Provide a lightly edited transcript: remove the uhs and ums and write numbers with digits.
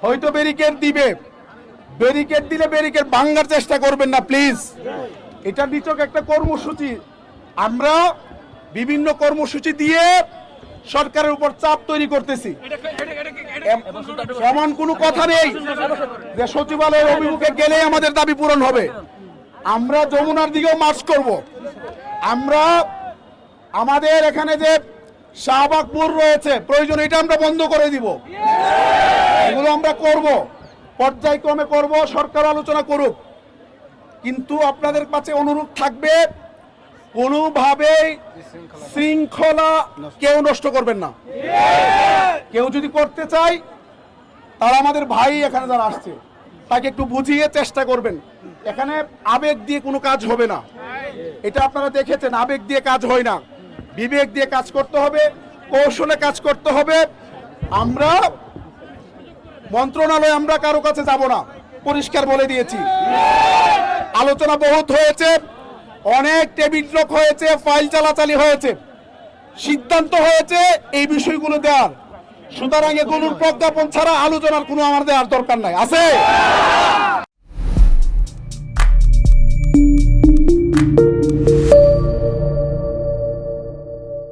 হয়তো ব্যারিকেড দিবে, ব্যারিকেড দিলে ব্যারিকেড ভাঙার চেষ্টা করবেন না প্লিজ। এটা নিচক একটা কর্মসূচি, আমরা বিভিন্ন কর্মসূচি দিয়ে সরকারের উপর চাপ তৈরি করতেছি। এমন কোনো কথা নেই যে সচিবালয়ের অভিমুখে গেলে আমাদের দাবি পূরণ হবে। আমরা যমুনার দিকেও মার্চ করব। আমরা আমাদের এখানে যে শাহবাগপুর রয়েছে, প্রয়োজন এটা আমরা বন্ধ করে দিব। এগুলো আমরা করব, পর্যায়ক্রমে করব, সরকার আলোচনা করুক। কিন্তু আপনাদের কাছে অনুরোধ থাকবে, কোনোভাবেই শৃঙ্খলা কেউ নষ্ট করবেন না। কেউ যদি করতে চায়, তারা আমাদের ভাই এখানে যারা আসছে তাকে একটু বুঝিয়ে চেষ্টা করবেন। এখানে আবেগ দিয়ে কোনো কাজ হবে না, এটা আপনারা দেখেছেন। আবেগ দিয়ে কাজ হয় না, বিবেক দিয়ে কাজ করতে হবে, কৌশলে কাজ করতে হবে। আমরা মন্ত্রণালয়ে আমরা কারো কাছে যাব না, পরিষ্কার বলে দিয়েছি। আলোচনা বহুত হয়েছে, অনেক টেবিল টক হয়েছে, ফাইল চালাচালি হয়েছে, সিদ্ধান্ত হয়েছে এই বিষয়গুলো দেওয়ার। সুতরাং এগুলোর প্রজ্ঞাপন ছাড়া আলোচনার কোনো আমাদের আর দরকার নাই। আছে